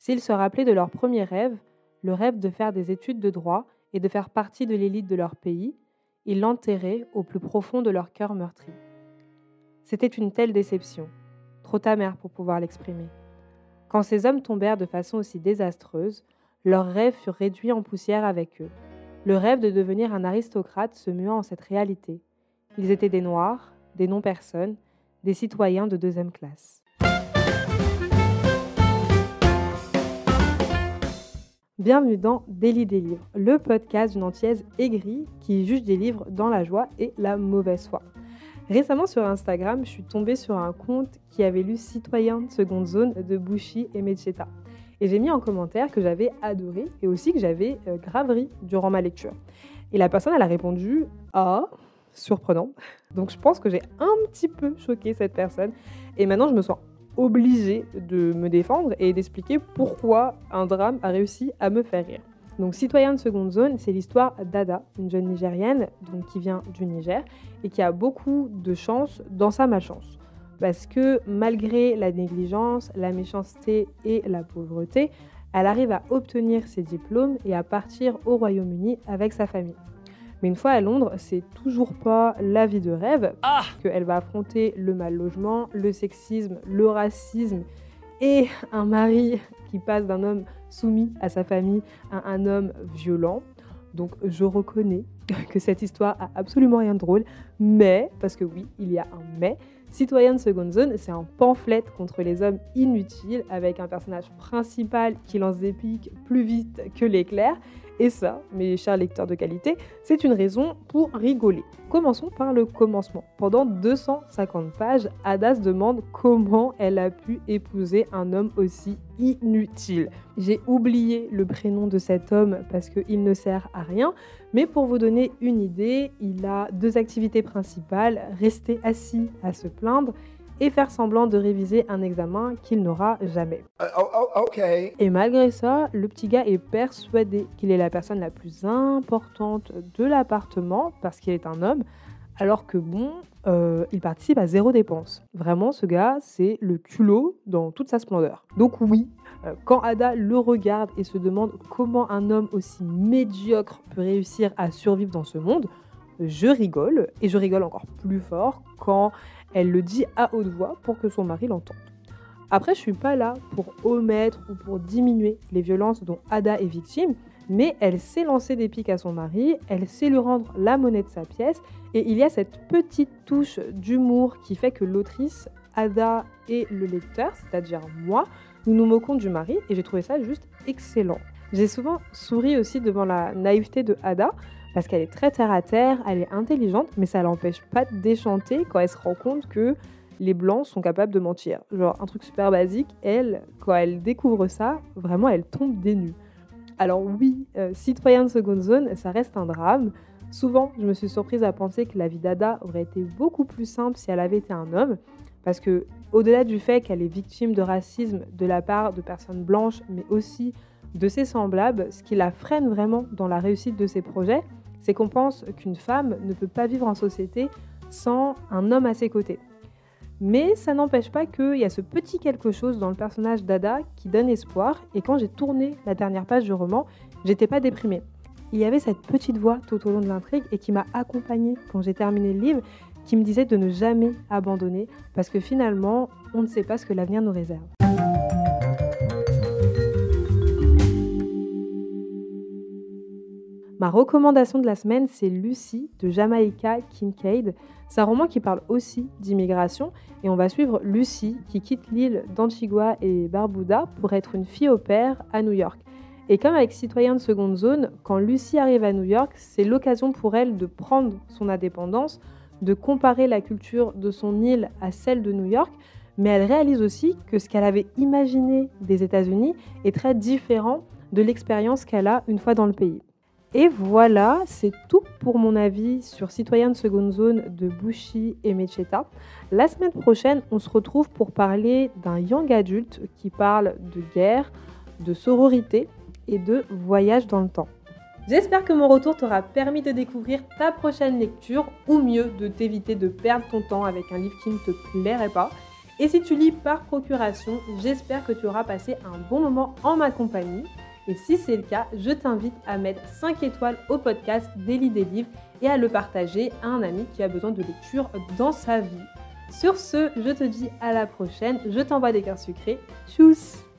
S'ils se rappelaient de leur premier rêve, le rêve de faire des études de droit et de faire partie de l'élite de leur pays, ils l'enterraient au plus profond de leur cœur meurtri. C'était une telle déception, trop amère pour pouvoir l'exprimer. Quand ces hommes tombèrent de façon aussi désastreuse, leurs rêves furent réduits en poussière avec eux. Le rêve de devenir un aristocrate se muant en cette réalité. Ils étaient des Noirs, des non-personnes, des citoyens de deuxième classe. Bienvenue dans Délit des livres, le podcast d'une antillaise aigrie qui juge des livres dans la joie et la mauvaise foi. Récemment sur Instagram, je suis tombée sur un compte qui avait lu Citoyen de seconde zone de Bushi et Mecheta. Et j'ai mis en commentaire que j'avais adoré et aussi que j'avais grave ri durant ma lecture. Et la personne, elle a répondu « Ah, surprenant ». Donc je pense que j'ai un petit peu choqué cette personne. Et maintenant, je me sens obligée de me défendre et d'expliquer pourquoi un drame a réussi à me faire rire. Donc Citoyen de seconde zone, c'est l'histoire d'Ada, une jeune Nigérienne qui vient du Niger et qui a beaucoup de chance dans sa malchance. Parce que malgré la négligence, la méchanceté et la pauvreté, elle arrive à obtenir ses diplômes et à partir au Royaume-Uni avec sa famille. Mais une fois à Londres, c'est toujours pas la vie de rêve, qu'elle va affronter le mal logement, le sexisme, le racisme et un mari qui passe d'un homme soumis à sa famille à un homme violent. Donc je reconnais que cette histoire a absolument rien de drôle, mais, parce que oui, il y a un mais, Citoyen de seconde zone, c'est un pamphlet contre les hommes inutiles avec un personnage principal qui lance des piques plus vite que l'éclair. Et ça, mes chers lecteurs de qualité, c'est une raison pour rigoler. Commençons par le commencement. Pendant 250 pages, Ada se demande comment elle a pu épouser un homme aussi inutile. J'ai oublié le prénom de cet homme parce qu'il ne sert à rien, mais pour vous donner une idée, il a 2 activités principales, rester assis à se plaindre et faire semblant de réviser un examen qu'il n'aura jamais. Okay. Et malgré ça, le petit gars est persuadé qu'il est la personne la plus importante de l'appartement parce qu'il est un homme, alors que il participe à 0 dépense. Vraiment, ce gars, c'est le culot dans toute sa splendeur. Donc oui, quand Ada le regarde et se demande comment un homme aussi médiocre peut réussir à survivre dans ce monde, je rigole, et je rigole encore plus fort quand elle le dit à haute voix pour que son mari l'entende. Après, je suis pas là pour omettre ou pour diminuer les violences dont Ada est victime, mais elle sait lancer des piques à son mari, elle sait lui rendre la monnaie de sa pièce, et il y a cette petite touche d'humour qui fait que l'autrice, Ada et le lecteur, c'est-à-dire moi, nous nous moquons du mari, et j'ai trouvé ça juste excellent. J'ai souvent souri aussi devant la naïveté de Ada, parce qu'elle est très terre-à-terre, elle est intelligente, mais ça l'empêche pas de déchanter quand elle se rend compte que les blancs sont capables de mentir. Genre un truc super basique, elle, quand elle découvre ça, vraiment elle tombe des nues. Alors oui, Citoyen de seconde zone, ça reste un drame. Souvent, je me suis surprise à penser que la vie d'Ada aurait été beaucoup plus simple si elle avait été un homme, parce que au-delà du fait qu'elle est victime de racisme de la part de personnes blanches, mais aussi de ses semblables, ce qui la freine vraiment dans la réussite de ses projets, c'est qu'on pense qu'une femme ne peut pas vivre en société sans un homme à ses côtés. Mais ça n'empêche pas qu'il y a ce petit quelque chose dans le personnage d'Ada qui donne espoir, et quand j'ai tourné la dernière page du roman, j'étais pas déprimée. Il y avait cette petite voix tout au long de l'intrigue et qui m'a accompagnée quand j'ai terminé le livre, qui me disait de ne jamais abandonner, parce que finalement, on ne sait pas ce que l'avenir nous réserve. Ma recommandation de la semaine, c'est Lucy de Jamaica Kincaid. C'est un roman qui parle aussi d'immigration et on va suivre Lucy qui quitte l'île d'Antigua et Barbuda pour être une fille au pair à New York. Et comme avec Citoyen de seconde zone, quand Lucy arrive à New York, c'est l'occasion pour elle de prendre son indépendance, de comparer la culture de son île à celle de New York, mais elle réalise aussi que ce qu'elle avait imaginé des États-Unis est très différent de l'expérience qu'elle a une fois dans le pays. Et voilà, c'est tout pour mon avis sur Citoyen de seconde zone de Bushi et Mecheta. La semaine prochaine, on se retrouve pour parler d'un young adulte qui parle de guerre, de sororité et de voyage dans le temps. J'espère que mon retour t'aura permis de découvrir ta prochaine lecture ou mieux de t'éviter de perdre ton temps avec un livre qui ne te plairait pas. Et si tu lis par procuration, j'espère que tu auras passé un bon moment en ma compagnie. Et si c'est le cas, je t'invite à mettre 5 étoiles au podcast Daily des livres et à le partager à un ami qui a besoin de lecture dans sa vie. Sur ce, je te dis à la prochaine, je t'envoie des cœurs sucrés. Tchuss!